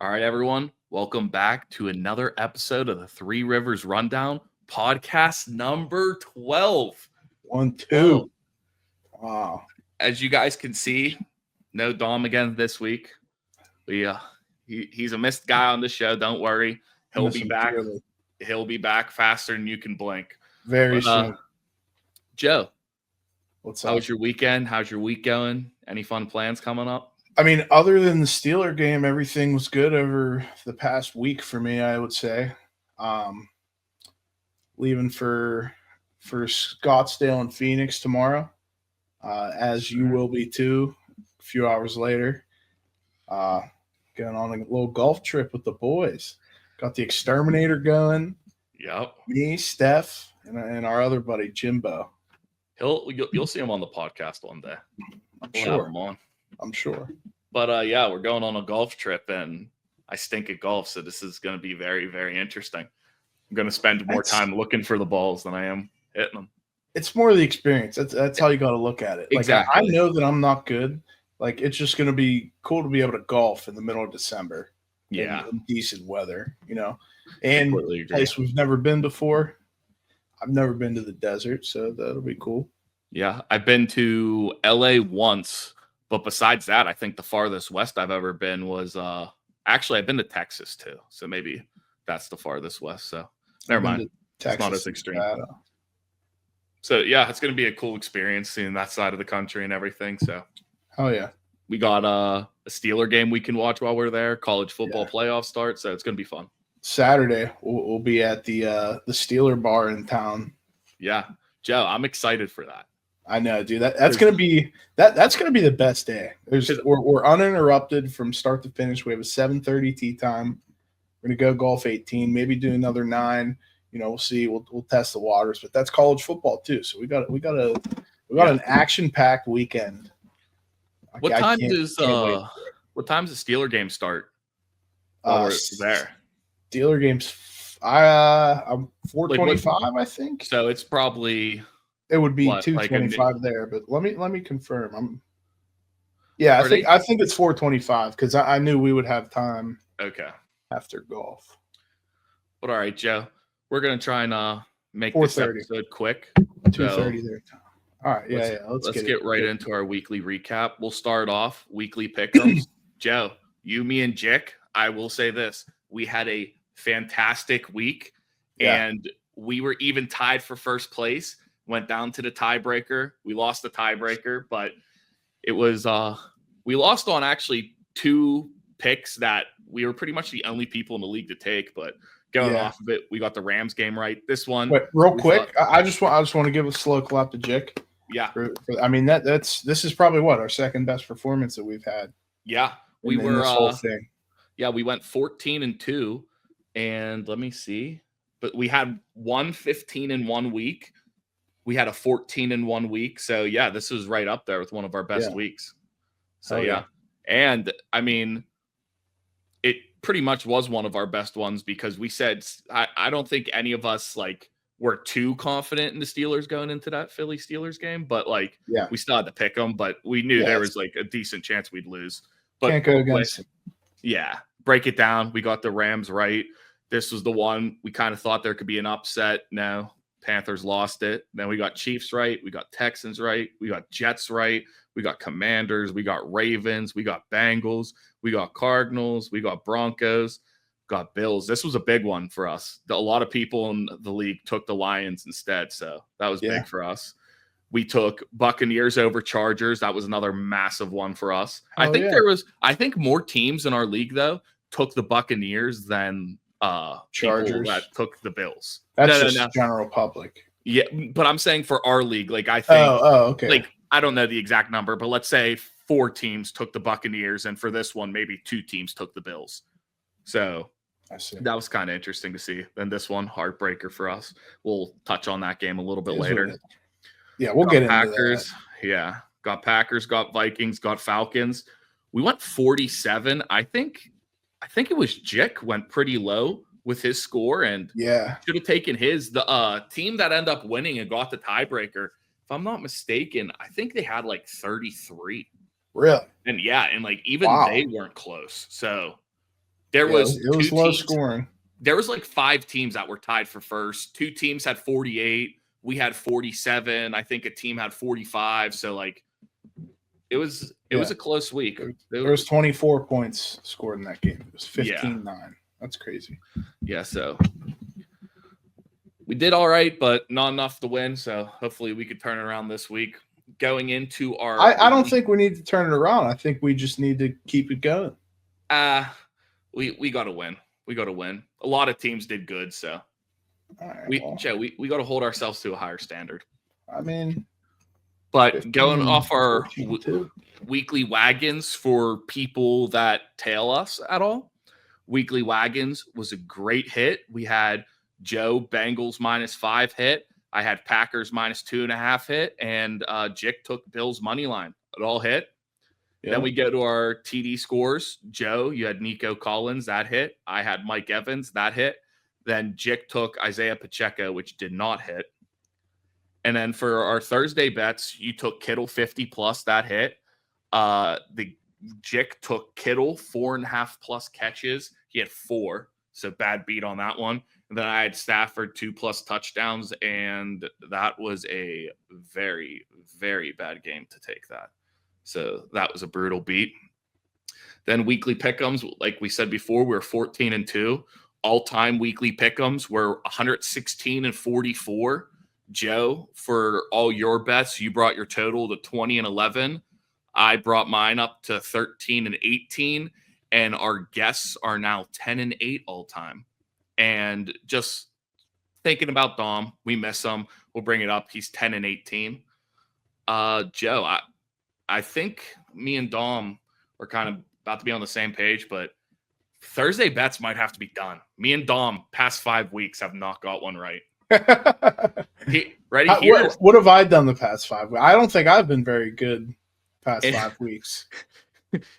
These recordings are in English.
All right, everyone. Welcome back to another episode of the Three Rivers Rundown, podcast number 12. 1, 2. Whoa. Wow. As you guys can see, no Dom again this week. He's a missed guy on the show. Don't worry. He'll be back. Dearly. He'll be back faster than you can blink. Very soon. Joe, What's how up? was your weekend? How's your week going? Any fun plans coming up? I mean, other than the Steeler game, everything was good over the past week for me, I would say. Leaving for Scottsdale and Phoenix tomorrow, as you will be too, a few hours later. Going on a little golf trip with the boys. Got the exterminator going. Yep. Me, Steph, and our other buddy, Jimbo. You'll see him on the podcast one day. We'll have him on. I'm sure. But yeah, we're going on a golf trip, and I stink at golf, so this is going to be very, very interesting. I'm going to spend more time looking for the balls than I am hitting them. It's more the experience. That's how you got to look at it. Like, Exactly. I know that I'm not good. Like, it's just going to be cool to be able to golf in the middle of December. Yeah. In decent weather, And Completely agree. place we've never been before. I've never been to the desert, so that'll be cool. Yeah, I've been to LA once, but besides that, I think the farthest west I've ever been was actually I've been to Texas too. So maybe that's the farthest west. So never mind. Texas, it's not as extreme. So yeah, it's going to be a cool experience seeing that side of the country and everything. So oh yeah, we got a Steeler game we can watch while we're there. College football playoff start, so it's going to be fun. Saturday we'll be at the Steeler bar in town. Yeah, Joe, I'm excited for that. I know, dude. That's gonna be the best day. We're uninterrupted from start to finish. We have a 7:30 tee time. We're gonna go golf 18, maybe do another 9. We'll see. We'll test the waters, but that's college football too. So we got an action-packed weekend. What time does the Steeler game start? We're there. Steeler games. I'm 4:25, I think. So it's probably. It would be 2:25 there, but let me confirm. I think it's 4:25 because I knew we would have time. Okay. After golf. But all right, Joe, we're gonna try and make 4:30. this episode quick. 2:30 there. All right, yeah. Let's get right into our weekly recap. We'll start off weekly pick'ems. Joe, you, me, and Jick. I will say this: we had a fantastic week, and we were even tied for first place. Went down to the tiebreaker. We lost the tiebreaker, but it was we lost on actually 2 picks that we were pretty much the only people in the league to take. But going off of it, we got the Rams game right. This one, wait, real quick, I just want to give a slow clap to Jick. Yeah, this is probably our second best performance that we've had. Yeah, we were this whole thing. Yeah, we went 14-2, and let me see, but we had 15 in 1 week. We had a 14 in 1 week. So, yeah, this was right up there with one of our best weeks. So, yeah. And, I mean, it pretty much was one of our best ones because we said I don't think any of us, were too confident in the Steelers going into that Philly Steelers game. But, we still had to pick them. But we knew there was, a decent chance we'd lose. But can't go against them. Yeah. Break it down. We got the Rams right. This was the one we kind of thought there could be an upset. No. Panthers lost it. Then we got Chiefs right. We got Texans right. We got Jets right. We got Commanders. We got Ravens. We got Bengals. We got Cardinals. We got Broncos. Got Bills. This was a big one for us. A lot of people in the league took the Lions instead. So that was big for us. We took Buccaneers over Chargers. That was another massive one for us. I think more teams in our league, though, took the Buccaneers than Chargers that took the Bills. That's general public. Yeah, but I'm saying for our league, I think. Okay. I don't know the exact number, but let's say 4 teams took the Buccaneers, and for this one, maybe 2 teams took the Bills. So I see. That was kind of interesting to see. Then this one, heartbreaker for us. We'll touch on that game a little bit later. Yeah, we'll get into Packers. That. Yeah, got Packers, got Vikings, got Falcons. We went 47. I think it was Jick went pretty low with his score and should have taken his. The team that ended up winning and got the tiebreaker, if I'm not mistaken, I think they had 33. Really? And even they weren't close. So There was it was low scoring. There was like 5 teams that were tied for first. 2 teams had 48. We had 47. I think a team had 45. So like it was a close week. There was 24 points scored in that game. It was 15-9. That's crazy. Yeah, so we did all right, but not enough to win. So hopefully we could turn it around this week. Going into our I don't think we need to turn it around. I think we just need to keep it going. We got to win. We got to win. A lot of teams did good, so Joe, we got to hold ourselves to a higher standard. I mean, but going off our weekly wagons for people that tail us at all, weekly wagons was a great hit. We had Joe Bengals -5 hit. I had Packers -2.5 hit, and Jick took Bills money line. It all hit. Yeah. Then we go to our TD scores. Joe, you had Nico Collins, that hit. I had Mike Evans, that hit. Then Jick took Isaiah Pacheco, which did not hit. And then for our Thursday bets, you took Kittle 50+, that hit. The Jick took Kittle 4.5+ catches. He had 4, so bad beat on that one. And then I had Stafford 2+ touchdowns, and that was a very, very bad game to take that. So that was a brutal beat. Then weekly pick'ems, like we said before, we were 14-2. All-time weekly pick'ems were 116-44. Joe, for all your bets, you brought your total to 20-11. I brought mine up to 13-18, and our guests are now 10-8 all-time. And just thinking about Dom, we miss him. We'll bring it up. He's 10-18. Joe, I think me and Dom are kind of about to be on the same page, but Thursday bets might have to be done. Me and Dom, past 5 weeks, have not got one right. Ready? What have I done the past 5 weeks? I don't think I've been very good past 5 weeks.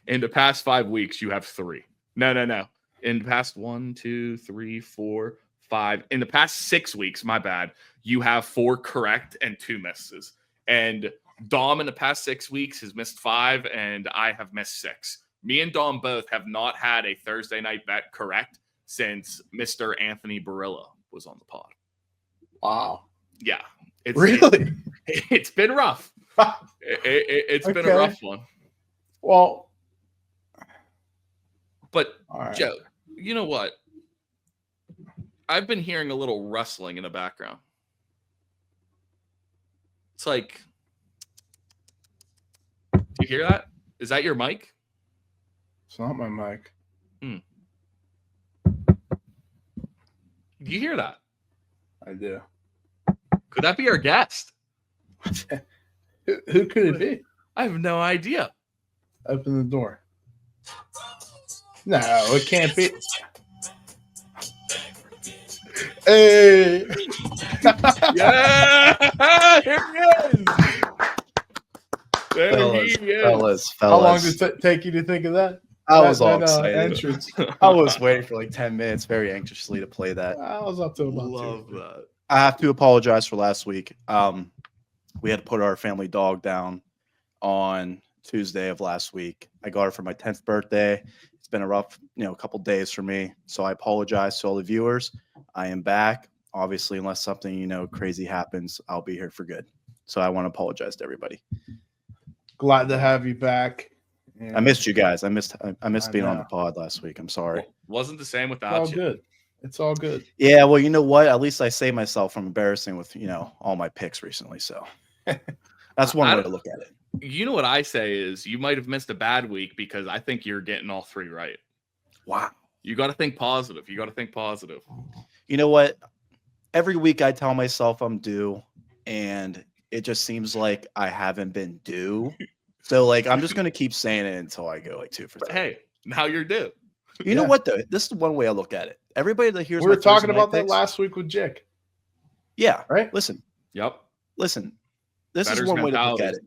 In the past 5 weeks, you have 3. No. In the past 1, 2, 3, 4, 5. In the past 6 weeks, my bad, you have 4 correct and 2 misses. And Dom in the past 6 weeks has missed 5, and I have missed 6. Me and Dom both have not had a Thursday night bet correct since Mr. Anthony Barilla was on the pod. Wow. Yeah. It's been rough. It's been a rough one. Well. But, right. Joe, you know what? I've been hearing a little rustling in the background. It's like, do you hear that? Is that your mic? It's not my mic. Do you hear that? I do. Could that be our guest? Who could it be? I have no idea. Open the door. No, it can't be. Hey! Yeah! Here he is! There he is. Fellas. How long did it take you to think of that? I was all excited. Entrance. I was waiting for like 10 minutes very anxiously to play that. I was up to about Love 2. That. I have to apologize for last week. We had to put our family dog down on Tuesday of last week. I got her for my 10th birthday. It's been a rough, couple days for me. So I apologize to all the viewers. I am back. Obviously, unless something, crazy happens, I'll be here for good. So I want to apologize to everybody. Glad to have you back. And I missed you guys. I missed being on the pod last week. I'm sorry. Wasn't the same without you. Good. It's all good. Yeah, well, you know what? At least I saved myself from embarrassing with, all my picks recently. So that's one way to look at it. You know what I say is you might have missed a bad week because I think you're getting all 3 right. Wow. You got to think positive. You know what? Every week I tell myself I'm due, and it just seems like I haven't been due. So, I'm just going to keep saying it until I go 2 for 3. Hey, now you're due. You know what, though? This is one way I look at it. Everybody that hears we were talking about that last week with Jick. Yeah. Right? Listen. Yep. Listen. This is one way to look at it.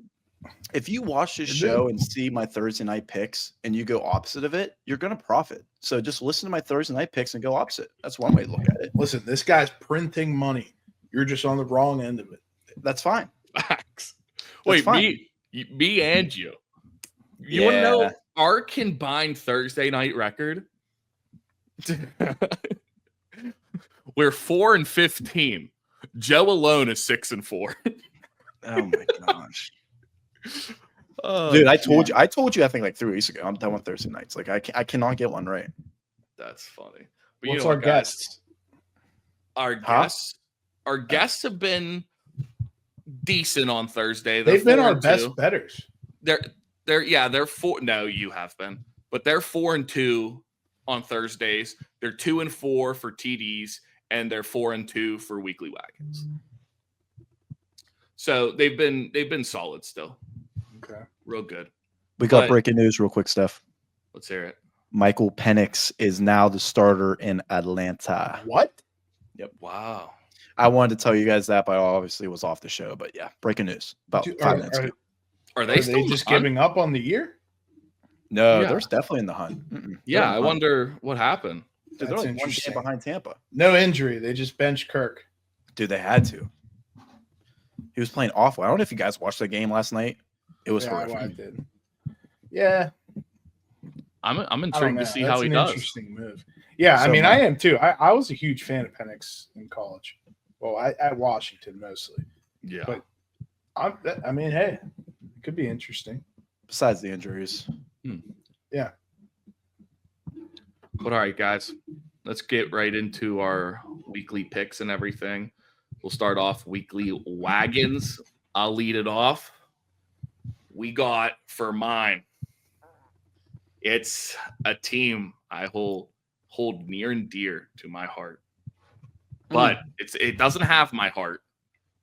If you watch this show and see my Thursday night picks and you go opposite of it, you're going to profit. So just listen to my Thursday night picks and go opposite. That's one way to look at it. Listen, this guy's printing money. You're just on the wrong end of it. That's fine. Facts. Wait, fine. Me and you. You want to know our combined Thursday night record We're 4-15. Joe alone is 6-4. Oh my gosh. Oh, Dude, I told you I think like 3 weeks ago. I'm done with Thursday nights. Like I cannot get one right. that's funny. But What's you know our what, guys? guests? Our guests have been decent on Thursday. They've been our 4-2. best betters. They're 4. No, you have been, but they're 4-2 on Thursdays. They're 2-4 for TDs, and they're 4-2 for weekly wagons. So they've been solid still. Okay. Real good. We got But- breaking news real quick, Steph. Let's hear it. Michael Penix is now the starter in Atlanta. What? Wow. I wanted to tell you guys that, but I obviously was off the show. But yeah, breaking news about Dude, 5 minutes ago. Are Are they they still just on? giving up on the year? No, Yeah. there's definitely in the hunt. Yeah, I wonder what happened. Dude, they're That's like 1 game interesting. behind Tampa. No injury. They just benched Kirk. Dude, they had to. He was playing awful. I don't know if you guys watched the game last night. It was Yeah, horrific. I did. Yeah, I'm I don't intrigued know. to see That's how he an does. interesting move. Yeah, I So mean, my- I am too. I was a huge fan of Penix in college. Well, at Washington mostly. Yeah. But I mean, hey, it could be interesting. Besides the injuries. Yeah. But all right, guys, let's get right into our weekly picks and everything. We'll start off weekly wagons. I'll lead it off. We got for mine. It's a team I hold near and dear to my heart. But it doesn't have my heart.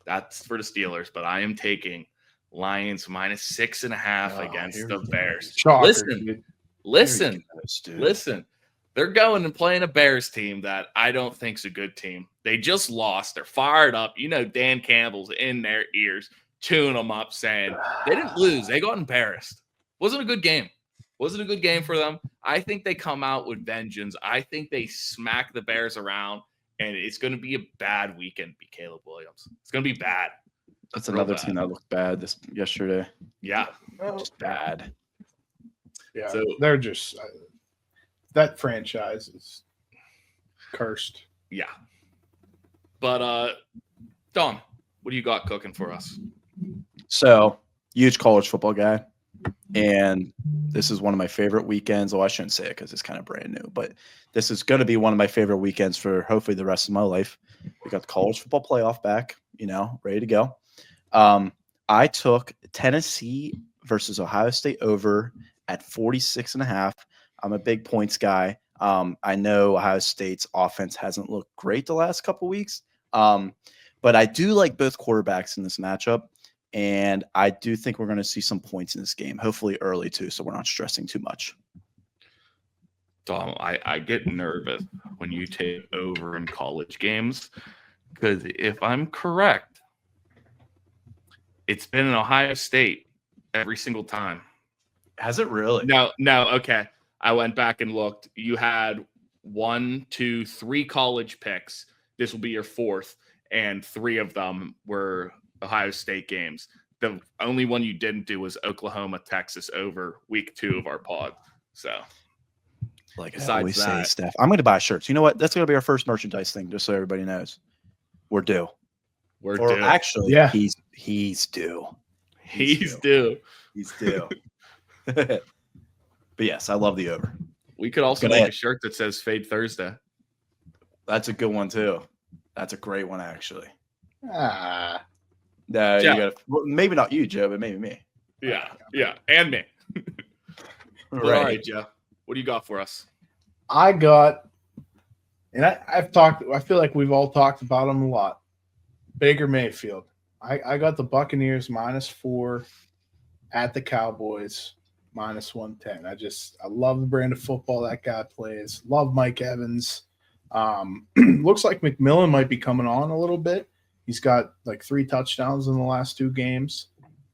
That's for the Steelers, but I am taking Lions -6.5 Oh, against here the we go. Bears. Shocker, Listen, dude. listen. Dude. Listen, they're going and playing a Bears team that I don't think's a good team. They just lost. They're fired up. You know, Dan Campbell's in their ears, tuning them up, saying they didn't lose. They got embarrassed. Wasn't a good game. Wasn't a good game for them. I think they come out with vengeance. I think they smack the Bears around, and it's going to be a bad weekend. Be Caleb Williams. It's going to be bad. That's Real another bad. team that looked bad yesterday. Yeah. Well, Just bad. yeah, So- they're just that franchise is cursed. Yeah. But Dom, what do you got cooking for us? So, huge college football guy. And this is one of my favorite weekends. Oh, I shouldn't say it because it's kind of brand new, but this is going to be one of my favorite weekends for hopefully the rest of my life. We got the college football playoff back, ready to go. I took Tennessee versus Ohio State over at 46.5. I'm a big points guy. I know Ohio State's offense hasn't looked great the last couple weeks, but I do like both quarterbacks in this matchup. And I do think we're going to see some points in this game, hopefully early too, so we're not stressing too much. Dom, I get nervous when you take over in college games because if I'm correct, it's been in Ohio State every single time. Has it really? No, okay. I went back and looked. You had 1, 2, 3 college picks. This will be your 4th, and 3 of them were Ohio State games. The only one you didn't do was Oklahoma, Texas over week 2 of our pod. So, Like I Besides always say, that- Steph, I'm going to buy shirts. You know what? That's going to be our first merchandise thing, just so everybody knows. We're due. we're Or due. actually, Yeah. he's due. He's due. He's due. But yes, I love the over. We could also Gonna make hit. a shirt that says Fade Thursday. That's a good one too. That's a great one, actually. Ah, No, Yeah. you got maybe not you, Joe, but maybe me. Yeah, and me. But all right, Joe, what do you got for us? I got, and I've talked. I feel like we've all talked about them a lot. Baker Mayfield. I got the Buccaneers -4 at the Cowboys -110. I love the brand of football that guy plays. Love Mike Evans. Looks like McMillan might be coming on a little bit. He's got like 3 touchdowns in the last 2 games.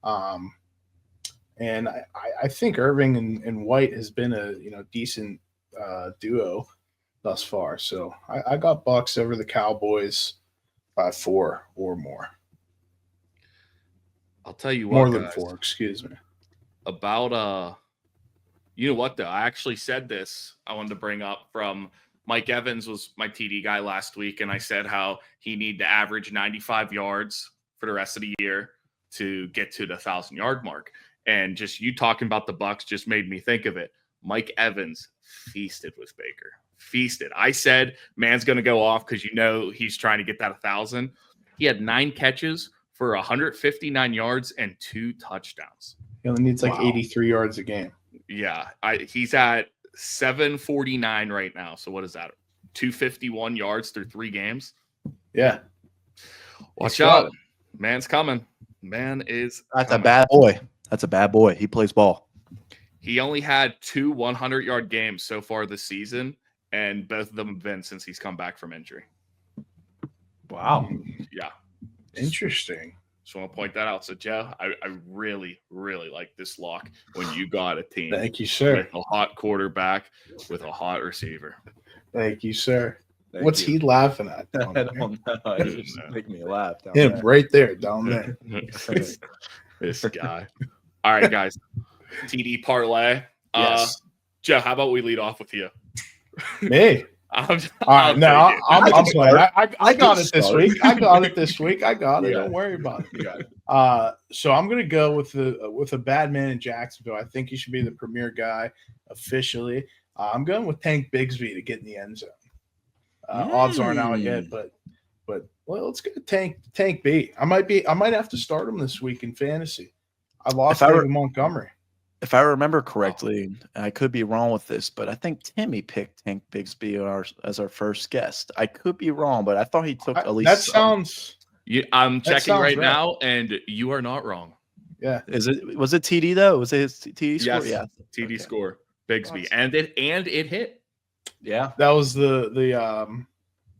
And I think Irving and White has been a decent duo thus far. So I got Bucks over the Cowboys by 4 or more. I'll tell you what, More than guys, 4, excuse me. about you know what though? I actually said this. I wanted to bring up from Mike Evans was my TD guy last week, and I said how he need to average 95 yards for the rest of the year to get to the 1,000-yard mark. And just you talking about the Bucks just made me think of it. Mike Evans feasted with Baker. Feasted. I said, man's going to go off because he's trying to get that 1,000. He had 9 catches for 159 yards and 2 touchdowns. He only needs 83 yards a game. Yeah. He's at 749 right now. So what is that? 251 yards through 3 games. Yeah. Watch out. Man's coming. Man is That's coming. a bad boy. That's a bad boy. He plays ball. He only had 2 100-yard games so far this season, and both of them have been since he's come back from injury. Wow. Yeah. Interesting. Just want to point that out. So, Joe, I really, really like this lock when you got a team. Thank you, sir. With a hot quarterback with a hot receiver. Thank you, sir. What's he laughing at? I don't know. It just make me laugh. Him right there, down there. This guy. All right, guys. TD parlay. Yes. Joe, how about we lead off with you? Me. I'm playing. I got it this week. I got it. Yeah. Don't worry about it. So I'm gonna go with a bad man in Jacksonville. I think he should be the premier guy officially. I'm going with Tank Bigsby to get in the end zone. Odds aren't out yet, but well, let's get Tank B. I might have to start him this week in fantasy. I lost David Montgomery. If I remember correctly, and I could be wrong with this, but I think Timmy picked Tank Bigsby as our first guest. I could be wrong, but I thought he took at least. That sounds. I'm checking right now, and you are not wrong. Yeah. Was it TD though? Was it his TD score? Yes. Yeah. TD score. Bigsby, and it hit. Yeah. That was the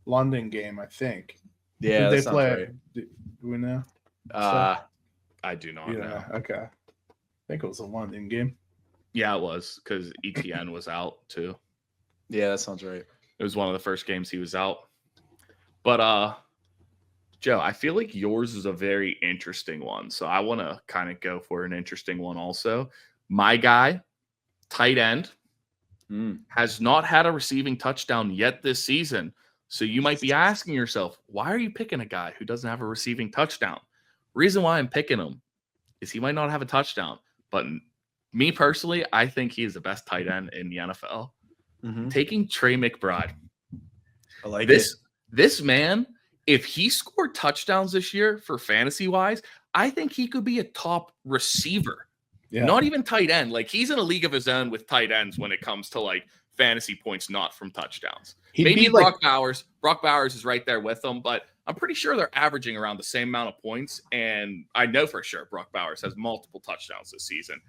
London game, I think. Yeah. Did they play? Right. Do we know? I do not know. Okay. I think it was a London game. Yeah, it was because ETN was out too. Yeah, that sounds right. It was one of the first games he was out. But Joe, I feel like yours is a very interesting one. So I want to kind of go for an interesting one also. My guy, tight end, has not had a receiving touchdown yet this season. So you might be asking yourself, why are you picking a guy who doesn't have a receiving touchdown? Reason why I'm picking him is he might not have a touchdown. But me personally, I think he is the best tight end in the NFL. Taking Trey McBride. I like this. This man, if he scored touchdowns this year for fantasy wise, I think he could be a top receiver. Yeah. Not even tight end. Like he's in a league of his own with tight ends when it comes to like fantasy points, not from touchdowns. Maybe Brock Bowers. Brock Bowers is right there with them, but I'm pretty sure they're averaging around the same amount of points. And I know for sure Brock Bowers has multiple touchdowns this season.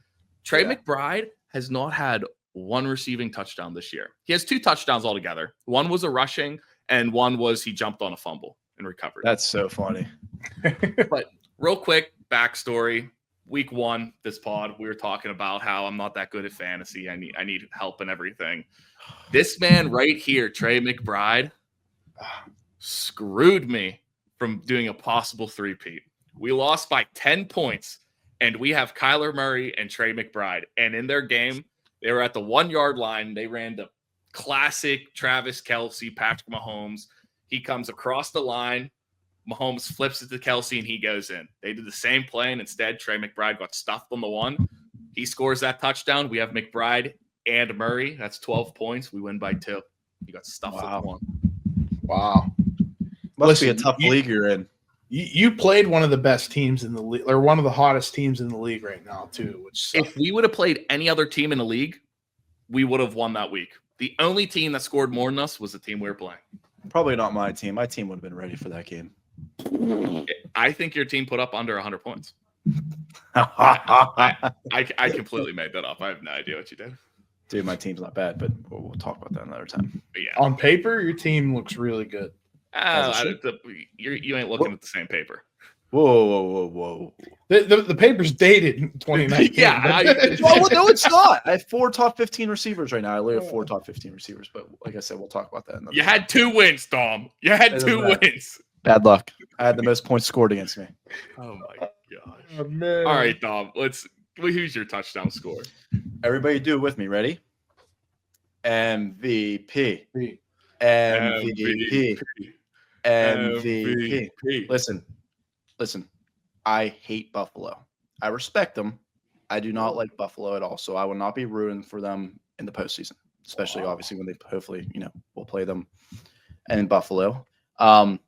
Trey McBride has not had one receiving touchdown this year. He has 2 touchdowns altogether. One was a rushing, and one was he jumped on a fumble and recovered. That's so funny. But real quick backstory. Week 1, this pod, we were talking about how I'm not that good at fantasy. I need help and everything. This man right here, Trey McBride, screwed me from doing a possible 3-peat. We lost by 10 points, and we have Kyler Murray and Trey McBride. And in their game, they were at the 1-yard line. They ran the classic Travis Kelce, Patrick Mahomes. He comes across the line. Mahomes flips it to Kelce, and he goes in. They did the same play, and instead, Trey McBride got stuffed on the 1. He scores that touchdown. We have McBride and Murray. That's 12 points. We win by 2. He got stuffed on the 1. Wow. Must be a tough league you're in. You played one of the best teams in the league, or one of the hottest teams in the league right now, too. Which if we would have played any other team in the league, we would have won that week. The only team that scored more than us was the team we were playing. Probably not my team. My team would have been ready for that game. I think your team put up under 100 points. I completely made that up. I have no idea what you did. Dude, my team's not bad, but we'll talk about that another time. But yeah. On paper, your team looks really good. You ain't looking at the same paper. Whoa. The paper's dated in 2019. Yeah. Well, no, it's not. I have 4 top 15 receivers right now. I literally have 4 top 15 receivers, but like I said, we'll talk about that. You had 2 wins, Dom. You had 2 wins. Bad luck. I had the most points scored against me. Oh my gosh. Oh, man. All right, Dom. Who's your touchdown score? Everybody do it with me. Ready? MVP. MVP. MVP. Listen. I hate Buffalo. I respect them. I do not like Buffalo at all. So I will not be rooting for them in the postseason, especially obviously when they hopefully, we'll play them in Buffalo. But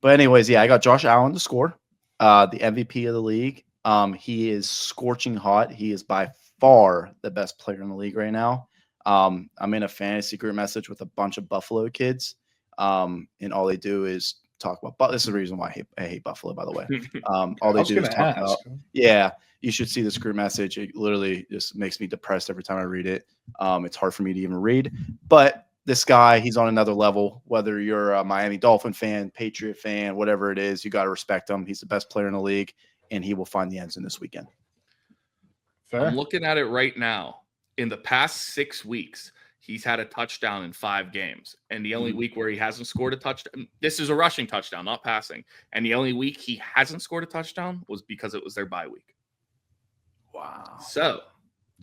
anyways, yeah, I got Josh Allen to score, the MVP of the league. He is scorching hot. He is by far the best player in the league right now. I'm in a fantasy group message with a bunch of Buffalo kids, and all they do is talk about. This is the reason why I hate Buffalo, by the way. All they do is talk about. Yeah, you should see this group message. It literally just makes me depressed every time I read it. It's hard for me to even read. But this guy, he's on another level. Whether you're a Miami Dolphin fan, Patriot fan, whatever it is, you got to respect him. He's the best player in the league, and he will find the ends in this weekend. Fair. I'm looking at it right now. In the past 6 weeks, he's had a touchdown in 5 games. And the only week where he hasn't scored a touchdown, this is a rushing touchdown, not passing. And the only week he hasn't scored a touchdown was because it was their bye week. Wow. So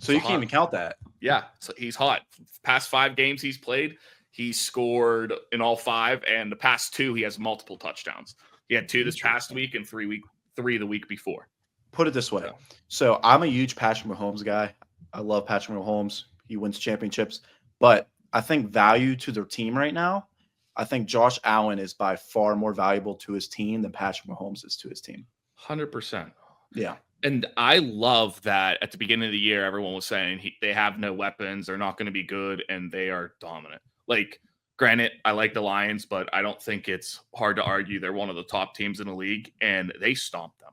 you can't even count that. Yeah. So he's hot. Past 5 games he's played, he scored in all 5. And the past 2, he has multiple touchdowns. He had 2 this past week and 3 the week before. Put it this way. So I'm a huge Patrick Mahomes guy. I love Patrick Mahomes. He wins championships. But I think value to their team right now, I think Josh Allen is by far more valuable to his team than Patrick Mahomes is to his team. 100%. Yeah. And I love that at the beginning of the year, everyone was saying they have no weapons. They're not going to be good, and they are dominant. Like, granted, I like the Lions, but I don't think it's hard to argue they're one of the top teams in the league, and they stomped them.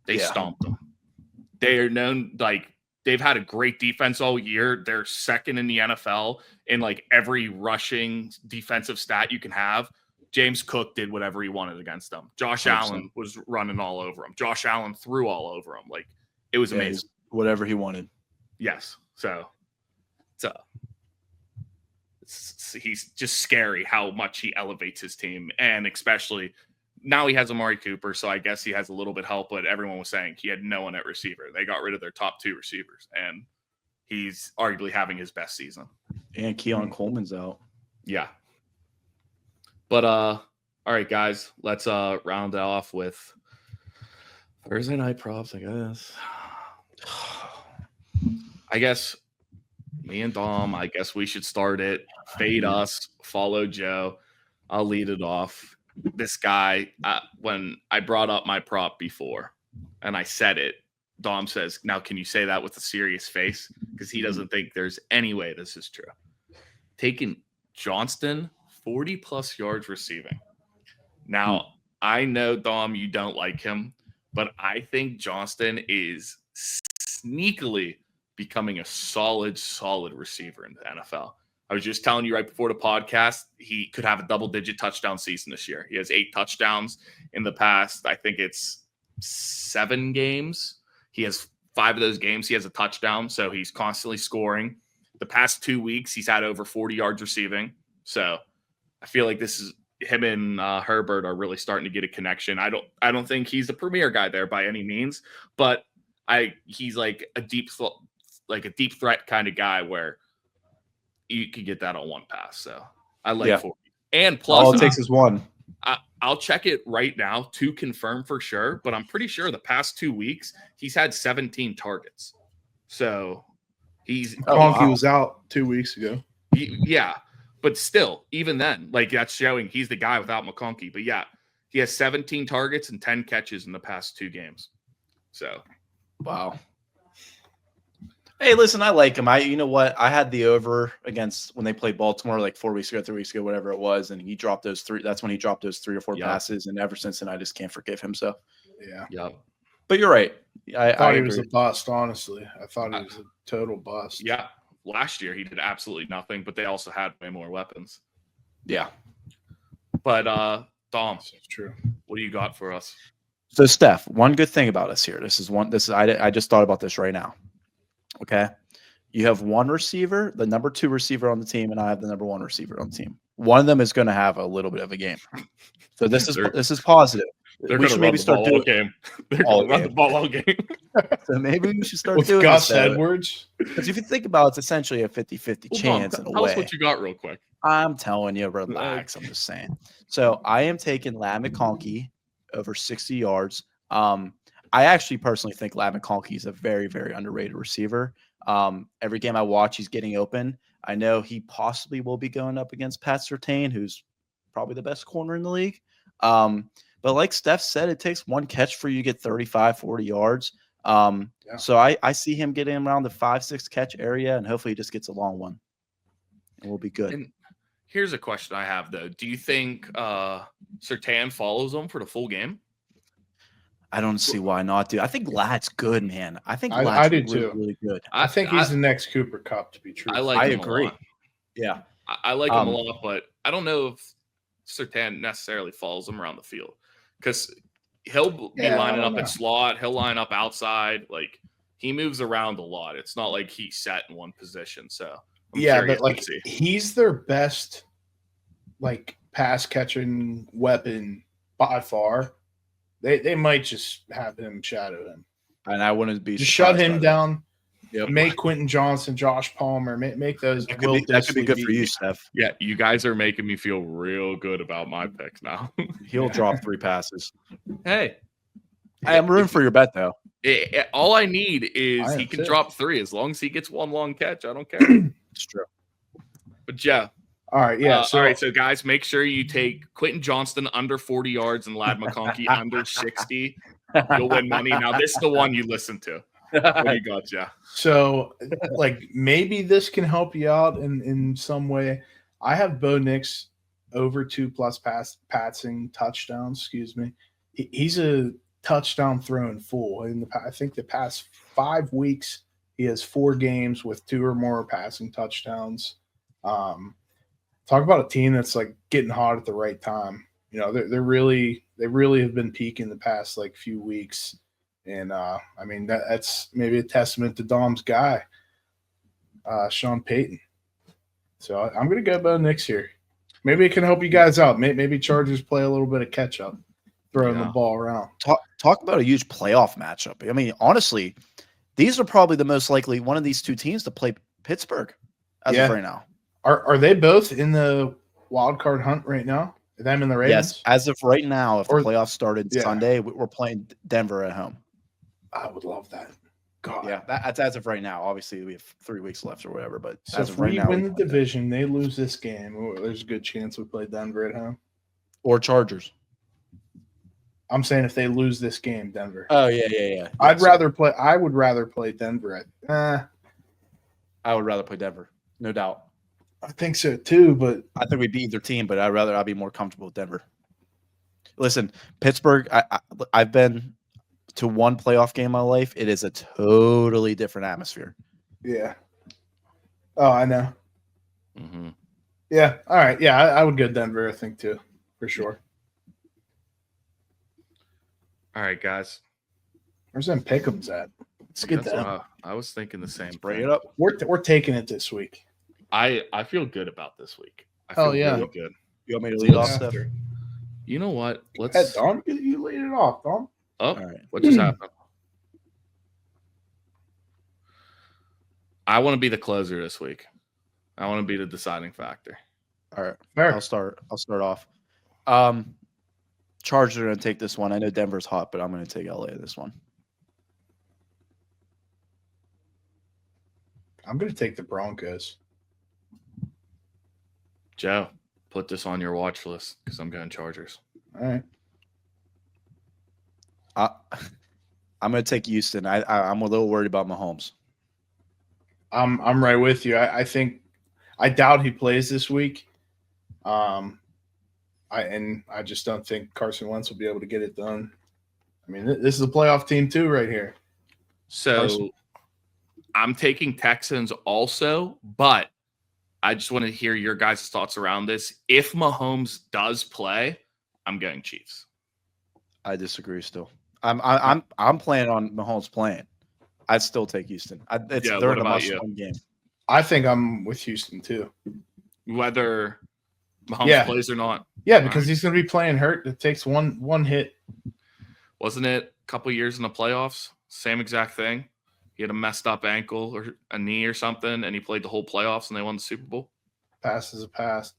They stomped them. They are known, like, they've had a great defense all year. They're second in the NFL in, like, every rushing defensive stat you can have. James Cook did whatever he wanted against them. Josh 100%. Allen was running all over him. Josh Allen threw all over him. Like, it was amazing. Whatever he wanted. Yes. So he's just scary how much he elevates his team. And especially now he has Amari Cooper, so I guess he has a little bit help, but everyone was saying he had no one at receiver. They got rid of their top 2 receivers, and he's arguably having his best season. And Keon Coleman's out. Yeah. But all right, guys, let's round it off with Thursday night props, I guess me and Dom, I guess we should start it. Fade us, follow Joe. I'll lead it off. This guy, when I brought up my prop before and I said it, Dom says, now can you say that with a serious face? Because he doesn't think there's any way this is true. Taking Johnston, 40-plus yards receiving. Now, I know, Dom, you don't like him, but I think Johnston is sneakily becoming a solid receiver in the NFL. I was just telling you right before the podcast, he could have a double-digit touchdown season this year. He has 8 touchdowns in the past. I think it's 7 games. He has 5 of those games. He has a touchdown, so he's constantly scoring. The past 2 weeks, he's had over 40 yards receiving. So I feel like this is him and Herbert are really starting to get a connection. I don't think he's the premier guy there by any means, but he's like a deep threat kind of guy where you could get that on one pass. So I like 40. And plus, all it takes is one. I'll check it right now to confirm for sure, but I'm pretty sure the past 2 weeks he's had 17 targets. So he's He was out 2 weeks ago. Yeah, but still, even then, like that's showing he's the guy without McConkey. But yeah, he has 17 targets and 10 catches in the past 2 games. So, wow. Hey, listen, I like him. You know what? I had the over against when they played Baltimore like 4 weeks ago, 3 weeks ago, whatever it was, and he dropped those 3. That's when he dropped those 3 or 4 passes, and ever since then, I just can't forgive him. So, yeah. But you're right. I thought he was a bust. Honestly, I thought he was a total bust. Yeah, last year he did absolutely nothing, but they also had way more weapons. Yeah. But Dom, that's true. What do you got for us? So, Steph, one good thing about us here. I just thought about this right now. Okay. You have one receiver, the number 2 receiver on the team, and I have the number 1 receiver on the team. One of them is going to have a little bit of a game. So this is positive. They're we going to should run maybe the start ball all doing game. They're all going to run the game. ball all game. So maybe we should start With doing Gus this, though. Edwards. Because if you think about it, it's essentially a 50-50 Well, chance Dom, in a tell us way. what you got real quick. I'm telling you, relax. I'm just saying. So I am taking Ladd McConkey over 60 yards. I actually personally think Ladd McConkey is a very, very underrated receiver. Every game I watch, he's getting open. I know he possibly will be going up against Pat Surtain, who's probably the best corner in the league. But like Steph said, it takes one catch for you to get 35, 40 yards. So I see him getting around the 5-6 catch area, and hopefully he just gets a long one. And we'll be good. And here's a question I have, though. Do you think Surtain follows him for the full game? I don't see why not, dude. I think Ladd's good, man. I think I Ladd's do really, too. really good. I think he's the next Cooper Kupp, to be true. I agree. A lot. Yeah. I like him a lot, but I don't know if Surtain necessarily follows him around the field because he'll be lining up at slot. He'll line up outside. Like, he moves around a lot. It's not like he's set in one position. So, but like he's their best like pass catching weapon by far. They might just have him shadow him. And I wouldn't be just shut him down. Yep. Make Quentin Johnson, Josh Palmer, make those. That could be good for you, Steph. Yeah, you guys are making me feel real good about my picks now. He'll drop 3 passes. Hey, I'm rooting for your bet, though. All I need is he can drop 3 as long as he gets one long catch. I don't care. It's true. But yeah. All right, yeah. All right, so guys, make sure you take Quentin Johnston under 40 yards and Ladd McConkey under 60. You'll win money. Now, this is the one you listen to. What do you got, Jeff? So, like, maybe this can help you out in some way. I have Bo Nix over 2+ passing touchdowns. Excuse me. He's a touchdown throwing fool. I think the past 5 weeks, he has 4 games with 2 or more passing touchdowns. Talk about a team that's like getting hot at the right time. You know, they really have been peaking the past like few weeks. And I mean, that's maybe a testament to Dom's guy, Sean Payton. So I'm going to go Bo Nix here. Maybe it can help you guys out. Maybe Chargers play a little bit of catch up, throwing the ball around. Talk about a huge playoff matchup. I mean, honestly, these are probably the most likely one of these 2 teams to play Pittsburgh as of right now. Are they both in the wild card hunt right now? Them and the Ravens? Yes, as of right now, if the playoffs started Sunday, we're playing Denver at home. I would love that. God. Yeah, that's as of right now. Obviously, we have 3 weeks left or whatever. But so as if of right we now, win the division, they lose this game. There's a good chance we play Denver at home. Or Chargers. I'm saying if they lose this game, Denver. Oh yeah. I would rather play Denver. I would rather play Denver, no doubt. I think so too, but I think we'd beat either team, but I'd be more comfortable with Denver. Listen, Pittsburgh, I've been to 1 playoff game in my life. It is a totally different atmosphere. Yeah. Oh, I know. Mm-hmm. Yeah. All right. Yeah, I would go Denver, I think, too, for sure. All right, guys. Where's them pick'ems at? Let's get that. I was thinking the same. Bring it up. We're taking it this week. I feel good about this week. I feel really good. You want me to lead off, Steph? You know what? Let's. Dom, you lead it off, Dom. Oh, all right. What just happened? I want to be the closer this week. I want to be the deciding factor. All right. Fair. I'll start off. Chargers are going to take this one. I know Denver's hot, but I'm going to take LA this one. I'm going to take the Broncos. Joe, put this on your watch list because I'm going Chargers. All right. I'm going to take Houston. I'm a little worried about Mahomes. I'm right with you. I doubt he plays this week. I just don't think Carson Wentz will be able to get it done. I mean, this is a playoff team too, right here. So I'm taking Texans also, but I just want to hear your guys' thoughts around this. If Mahomes does play, I'm going Chiefs. I disagree still. I'm planning on Mahomes playing. I'd still take Houston. They're in a must-win game. I think I'm with Houston too. Whether Mahomes plays or not. Yeah, because he's going to be playing hurt. It takes one hit. Wasn't it a couple years in the playoffs? Same exact thing. He had a messed up ankle or a knee or something, and he played the whole playoffs, and they won the Super Bowl. Past is a past.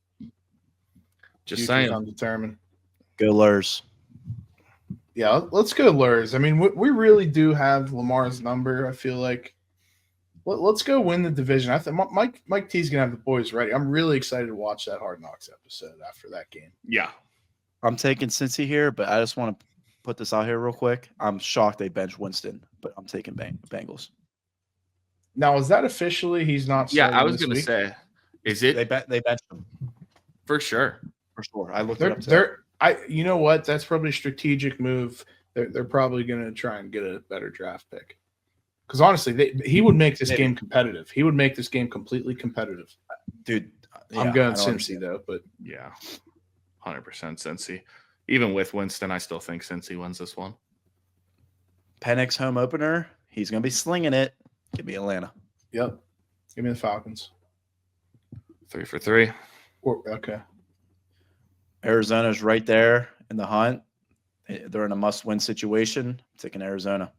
Just Future's saying. undetermined. Go Lurs. Yeah, let's go Lurs. I mean, we really do have Lamar's number. I feel like let's go win the division. I think Mike T's gonna have the boys ready. I'm really excited to watch that Hard Knocks episode after that game. Yeah. I'm taking Cincy here, but I just want to put this out here real quick. I'm shocked they bench Winston, but I'm taking Bengals. Now, is that officially he's not Yeah, starting I was this going to week? say, is it? They benched him For sure. for sure. I looked it up. You know what? That's probably a strategic move. They're probably going to try and get a better draft pick. Because honestly, he would make this game competitive. He would make this game completely competitive. Dude, I'm going Cincy though, but yeah, 100% Cincy. Even with Winston, I still think Cincy wins this one. Penix home opener. He's going to be slinging it. Give me Atlanta. Yep. Give me the Falcons. 3 for 3. Okay. Arizona's right there in the hunt. They're in a must-win situation. I'm taking Arizona.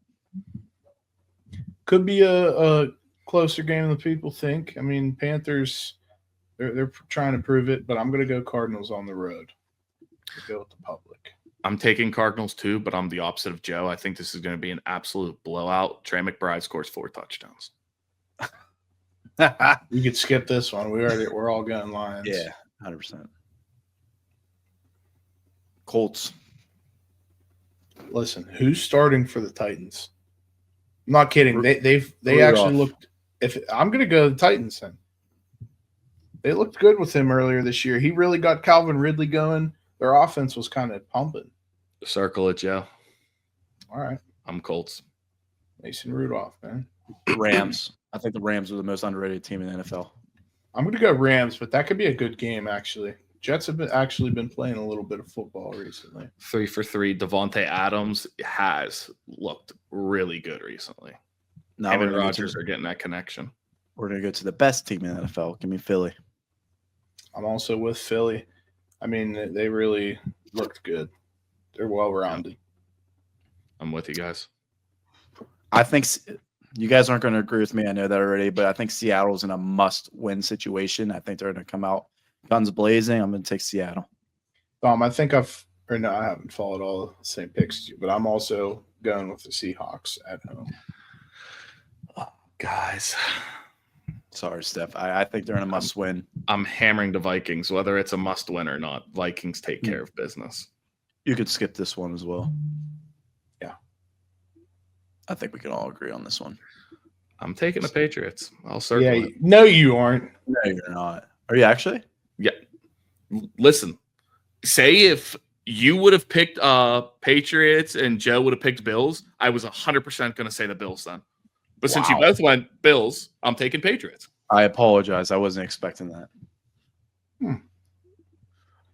Could be a closer game than people think. I mean, Panthers, they're trying to prove it, but I'm going to go Cardinals on the road. Go with the public. I'm taking Cardinals too, but I'm the opposite of Joe. I think this is going to be an absolute blowout. Trey McBride scores 4 touchdowns. We could skip this one. We're all going Lions. Yeah, 100%. Colts. Listen, who's starting for the Titans? I'm not kidding. They actually looked. If I'm going to go the Titans, then they looked good with him earlier this year. He really got Calvin Ridley going. Their offense was kind of pumping. Circle it, Joe. All right. I'm Colts. Mason Rudolph, man. Rams. I think the Rams are the most underrated team in the NFL. I'm going to go Rams, but that could be a good game, actually. Jets have actually been playing a little bit of football recently. 3 for 3. Devontae Adams has looked really good recently. Now Him and Rodgers are getting that connection. We're going to go to the best team in the NFL. Give me Philly. I'm also with Philly. I mean, they really looked good. They're well-rounded. I'm with you guys. I think you guys aren't going to agree with me. I know that already, but I think Seattle's in a must-win situation. I think they're going to come out guns blazing. I'm going to take Seattle. I think I haven't followed all the same picks as you, but I'm also going with the Seahawks at home. Oh, guys. Sorry, Steph. I think they're in a must-win. I'm hammering the Vikings, whether it's a must-win or not. Vikings take care of business. You could skip this one as well. Yeah. I think we can all agree on this one. I'm taking the Patriots. I'll circle it. No, you aren't. No, you're not. Are you actually? Yeah. Listen, say if you would have picked Patriots and Joe would have picked Bills, I was 100% going to say the Bills then. But since you both went Bills, I'm taking Patriots. I apologize. I wasn't expecting that.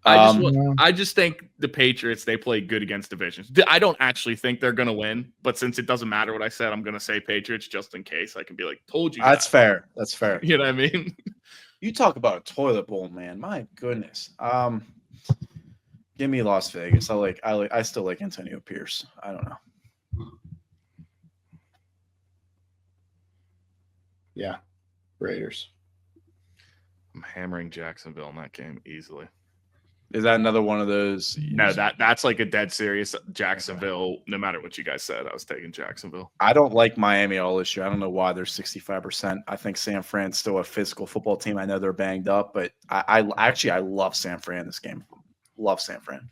I just think the Patriots, they play good against divisions. I don't actually think they're going to win, but since it doesn't matter what I said, I'm going to say Patriots just in case. I can be like, told you. That's fair. That's fair. You know what I mean? You talk about a toilet bowl, man. My goodness. Give me Las Vegas. I still like Antonio Pierce. I don't know. Yeah. Raiders. I'm hammering Jacksonville in that game easily. Is that another one of those? No, that's like a dead serious Jacksonville. No matter what you guys said, I was taking Jacksonville. I don't like Miami all this year. I don't know why they're 65%. I think San Fran's still a physical football team. I know they're banged up, but I love San Fran this game. Love San Fran.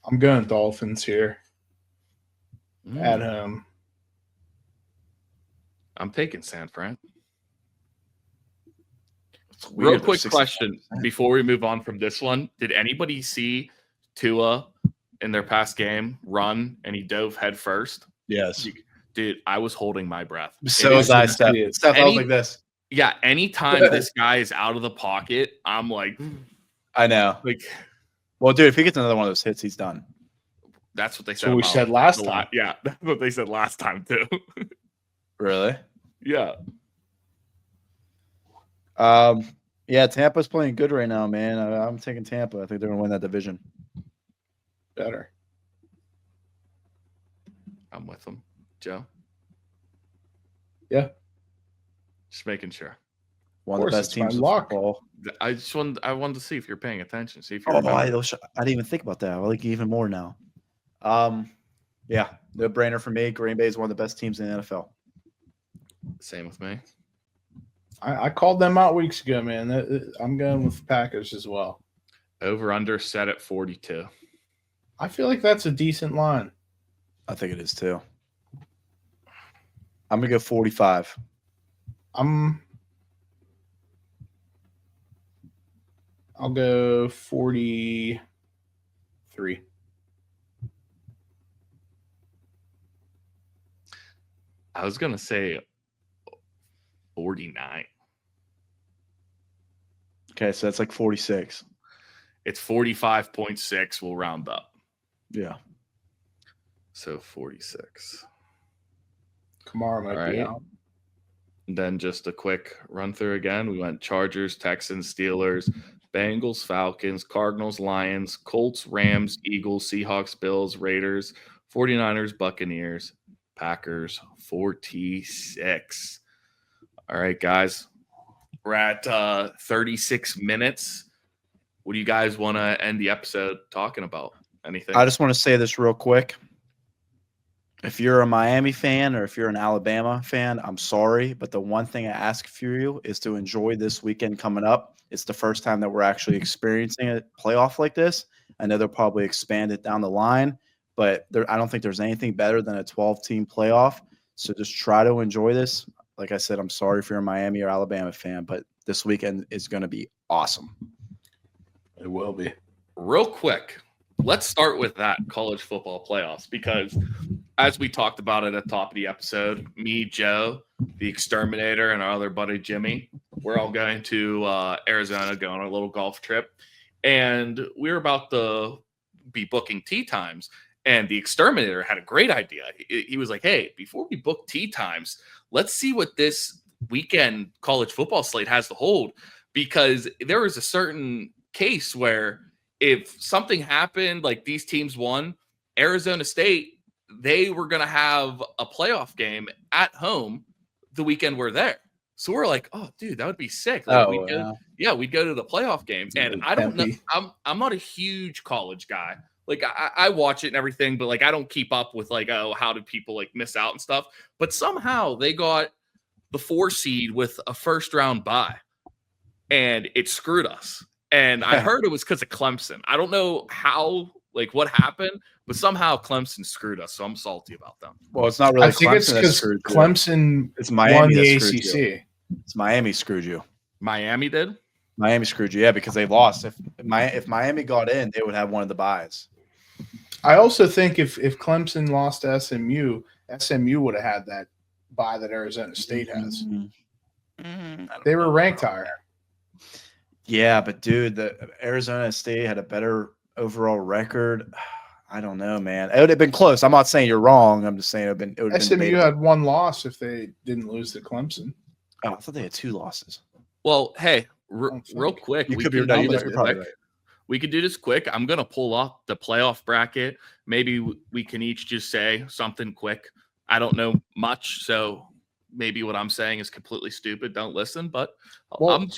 I'm going Dolphins here at home. I'm taking San Fran. Weird. Real quick question before we move on from this one. Did anybody see Tua in their past game run and he dove head first? Yes. Dude, I was holding my breath. So was I, Steph. Steph, I was like this. Yeah, anytime this guy is out of the pocket, I'm like, I know. Like, well, dude, if he gets another one of those hits, he's done. That's what they said. So we said last time. Yeah, that's what they said last time too. Really? Yeah. Yeah, Tampa's playing good right now, man. I'm taking Tampa. I think they're gonna win that division. Better. I'm with them. Joe? Yeah. Just making sure. One of the best teams in lock. football. I wanted to see if you're paying attention. See if you Oh, remember. I didn't even think about that. I like it even more now. Yeah, no brainer for me. Green Bay is one of the best teams in the NFL. Same with me. I called them out weeks ago, man. I'm going with Packers as well. Over under set at 42. I feel like that's a decent line. I think it is too. I'm gonna go 45. I'll go 43. I was gonna say 49. Okay, so that's like 46. It's 45.6. We'll round up. Yeah. So 46. Kamara might be out. And then just a quick run through again. We went Chargers, Texans, Steelers, Bengals, Falcons, Cardinals, Lions, Colts, Rams, Eagles, Seahawks, Bills, Raiders, 49ers, Buccaneers, Packers, 46. All right, guys. We're at 36 minutes. What do you guys want to end the episode talking about? Anything? I just want to say this real quick. If you're a Miami fan or if you're an Alabama fan, I'm sorry, but the one thing I ask for you is to enjoy this weekend coming up. It's the first time that we're actually experiencing a playoff like this. I know they'll probably expand it down the line, but I don't think there's anything better than a 12-team playoff. So just try to enjoy this. Like I said, I'm sorry if you're a Miami or Alabama fan, but this weekend is going to be awesome. It will be. Real quick, let's start with that college football playoffs because as we talked about it at the top of the episode, me, Joe, the exterminator, and our other buddy Jimmy, we're all going to Arizona, go on a little golf trip. And we were about to be booking tee times. And the exterminator had a great idea. He was like, hey, before we book tee times, let's see what this weekend college football slate has to hold. Because there was a certain case where if something happened, like these teams won, Arizona State, they were going to have a playoff game at home the weekend we're there. So we're like, oh, dude, that would be sick. Like, we'd go to the playoff game. And I don't know. I'm not a huge college guy. Like, I watch it and everything, but, like, I don't keep up with, like, oh, how did people, like, miss out and stuff. But somehow they got the 4 seed with a first-round bye, and it screwed us. And I heard it was because of Clemson. I don't know how, like, what happened, but somehow Clemson screwed us, so I'm salty about them. Well, it's not really I think Clemson it's because Clemson won the ACC. It's Miami screwed you. Miami did? Miami screwed you, yeah, because they lost. If Miami got in, they would have one of the buys. I also think if Clemson lost to SMU would have had that bye that Arizona State has. They were ranked higher. Yeah, but dude, the Arizona State had a better overall record. I don't know, man. It would have been close. I'm not saying you're wrong. I'm just saying it would have been SMU had 1 loss if they didn't lose to Clemson. Oh, I thought they had 2 losses. Well, hey, real quick. You could be right. You're probably right. We could do this quick. I'm going to pull up the playoff bracket. Maybe we can each just say something quick. I don't know much, so maybe what I'm saying is completely stupid. Don't listen, but I'm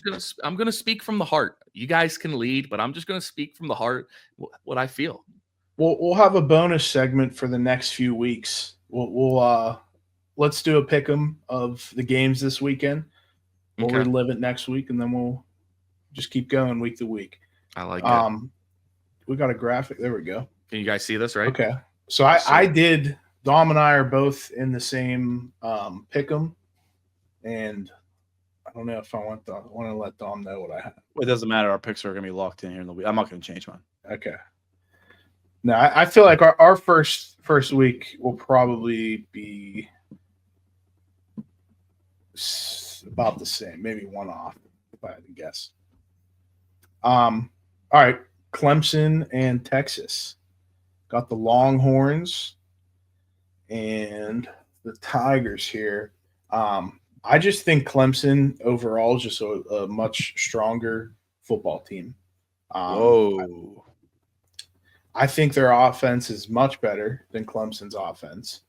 going to speak from the heart. You guys can lead, but I'm just going to speak from the heart what I feel. We'll have a bonus segment for the next few weeks. We'll let's do a pick'em of the games this weekend. We'll relive it next week, and then we'll just keep going week to week. I like it. We got a graphic. There we go. Can you guys see this, right? Okay. So I did. Dom and I are both in the same pick'em, and I don't know if I want to let Dom know what I have. Well, it doesn't matter. Our picks are going to be locked in here in the week. I'm not going to change mine. Okay. No, I feel like our first week will probably be about the same, maybe 1 off, if I had to guess. All right, Clemson and Texas. Got the Longhorns and the Tigers here. I just think Clemson overall is just a much stronger football team. Whoa. I think their offense is much better than Clemson's offense.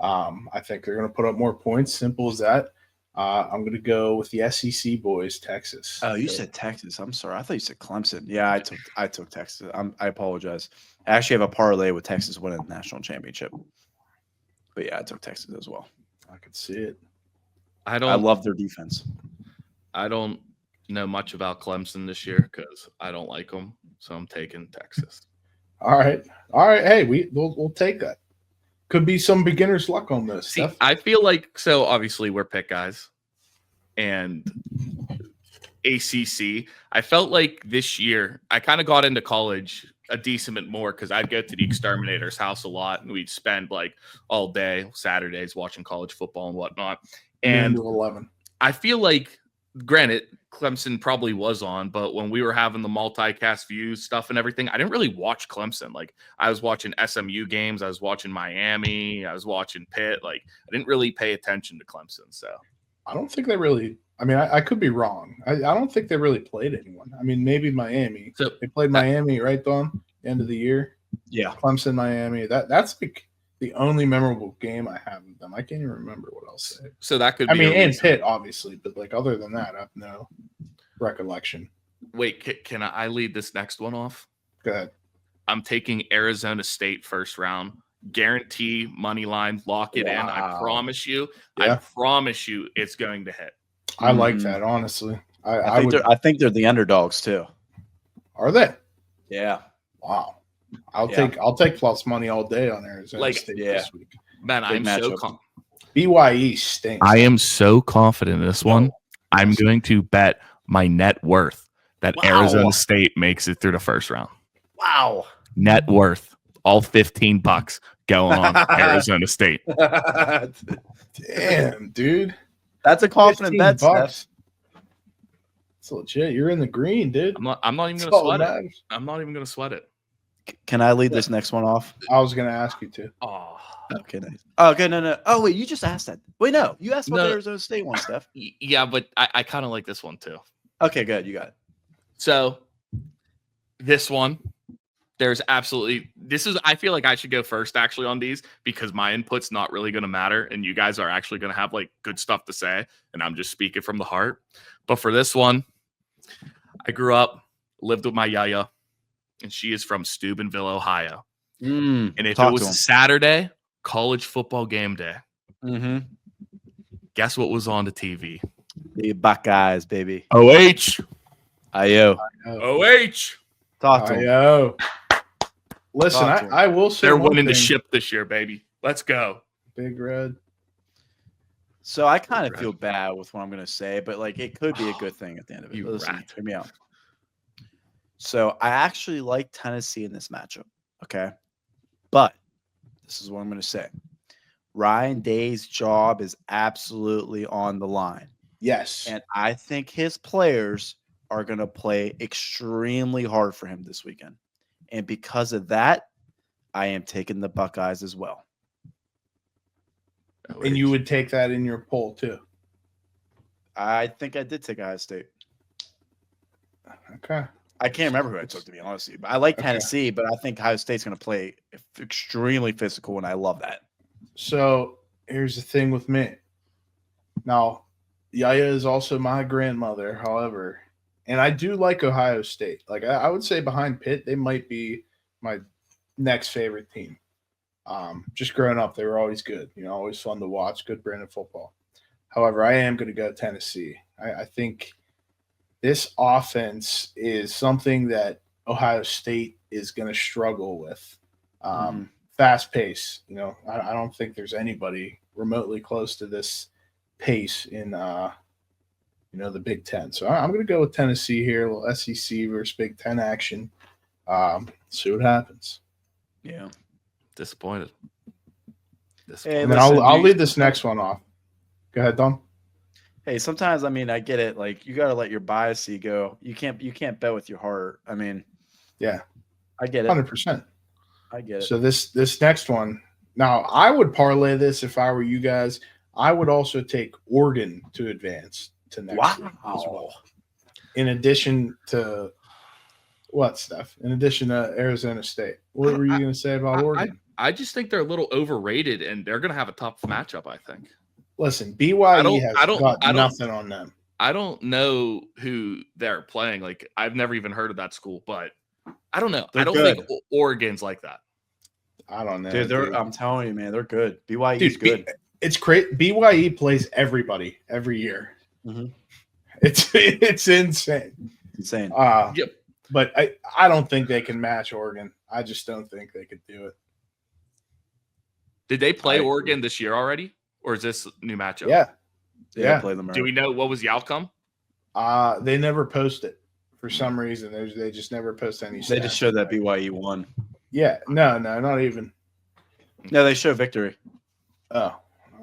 I think they're going to put up more points. Simple as that. I'm going to go with the SEC boys, Texas. Oh, you said Texas. I'm sorry. I thought you said Clemson. Yeah, I took Texas. I apologize. I actually have a parlay with Texas winning the national championship. But yeah, I took Texas as well. I could see it. I love their defense. I don't know much about Clemson this year because I don't like them, so I'm taking Texas. All right. Hey, we'll take that. Could be some beginner's luck on this. See, Steph. I feel like so. Obviously, we're pick guys, and ACC. I felt like this year I kind of got into college a decent bit more because I'd go to the exterminator's house a lot, and we'd spend like all day Saturdays watching college football and whatnot. And 11. I feel like, granted, Clemson probably was on, but when we were having the multicast views stuff and everything, I didn't really watch Clemson. Like I was watching SMU games, I was watching Miami, I was watching Pitt. Like I didn't really pay attention to Clemson. So I don't think they really. I mean, I could be wrong. I don't think they really played anyone. I mean, maybe Miami. So they played Miami, right, Don? End of the year. Yeah, Clemson, Miami. That's like the only memorable game I have with them. I can't even remember what else. So that could be. I mean, and Pitt, obviously, but like other than that, I have no recollection. Wait, can I lead this next one off? Go ahead. I'm taking Arizona State first round. Guarantee money line, lock it in. I promise you. Yeah. I promise you, it's going to hit. I like that, honestly. I think they're the underdogs too. Are they? Yeah. Wow. I'll take plus money all day on Arizona State this week. Man, I'm so BYE stinks. I am so confident in this one. I'm going to bet my net worth that Arizona State makes it through the first round. Wow. Net worth. All $15 going on Arizona State. Damn, dude. That's a confident bet, Steph. It's legit. You're in the green, dude. I'm not even going to sweat it. I'm not even going to sweat it. Can I lead this next one off? I was going to ask you to. Oh. Okay, nice. Okay, no. Oh, wait, you just asked that. Wait, no. You asked about the Arizona State one, Steph. Yeah, but I kind of like this one, too. Okay, good. You got it. So, this one, I feel like I should go first, actually, on these because my input's not really going to matter, and you guys are actually going to have, like, good stuff to say, and I'm just speaking from the heart. But for this one, I grew up, lived with my yaya, and she is from Steubenville, Ohio. And if it was a Saturday, college football game day, guess what was on the TV? The Buckeyes, baby. OH. IO. OH. Talk to IO. Listen, I will say they're winning the ship this year, baby. Let's go. Big Red. So I kind of feel bad with what I'm going to say, but like it could be a good thing at the end of it. Listen, hear me out. So I actually like Tennessee in this matchup. Okay. But this is what I'm going to say. Ryan Day's job is absolutely on the line. Yes. And I think his players are going to play extremely hard for him this weekend. And because of that, I am taking the Buckeyes as well. And you would take that in your poll too? I think I did take Ohio State. Okay. I can't remember who I took, to be honest with you. But I like Tennessee, but I think Ohio State's going to play extremely physical, and I love that. So here's the thing with me. Now, Yaya is also my grandmother, however, and I do like Ohio State. Like I would say behind Pitt, they might be my next favorite team. Just growing up, they were always good. You know, always fun to watch, good brand of football. However, I am going to go Tennessee. I think this offense is something that Ohio State is going to struggle with. Fast pace. You know, I don't think there's anybody remotely close to this pace in, the Big Ten. So I'm going to go with Tennessee here, a little SEC versus Big Ten action. See what happens. Yeah. Disappointed. Hey, and then I'll lead this next one off. Go ahead, Don. Hey, sometimes I get it. Like you got to let your bias go. You can't bet with your heart. I mean, yeah, I get it. 100%. I get it. So this next one. Now, I would parlay this if I were you guys. I would also take Oregon to advance to next week as well. In addition to what, Steph? In addition to Arizona State. What were you going to say about Oregon? I just think they're a little overrated, and they're going to have a tough matchup, I think. Listen, BYE has got nothing on them. I don't know who they're playing. Like, I've never even heard of that school, but I don't know. I don't think Oregon's like that. I don't know. Dude, I'm telling you, man, they're good. BYE's good. It's great. BYE plays everybody every year. Mm-hmm. It's insane. Insane. Yep. But I don't think they can match Oregon. I just don't think they could do it. Did they play Oregon this year already? Or is this new matchup? Yeah. Play them. Do we know what was the outcome? They never post it for some reason. They just never post any stats. They just showed that BYE won. Yeah. No, not even. No, they show victory. Oh.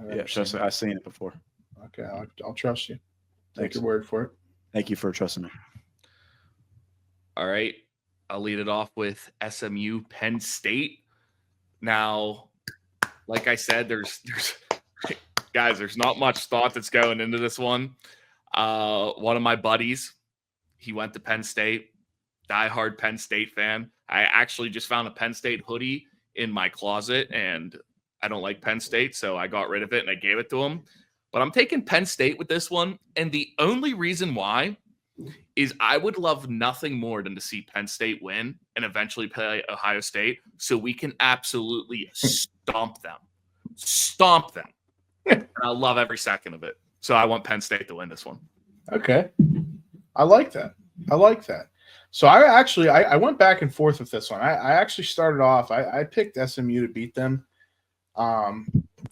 Yeah, I've seen it before. Okay, I'll trust you. Take your word for it. Thank you for trusting me. All right. I'll lead it off with SMU Penn State. Now, like I said, there's guys, there's not much thought that's going into this one. One of my buddies, he went to Penn State, diehard Penn State fan. I actually just found a Penn State hoodie in my closet, and I don't like Penn State, so I got rid of it and I gave it to him. But I'm taking Penn State with this one, and the only reason why is I would love nothing more than to see Penn State win and eventually play Ohio State so we can absolutely stomp them. Stomp them. And I love every second of it. So I want Penn State to win this one. Okay. I like that. So I went back and forth with this one. I actually started off, I picked SMU to beat them. And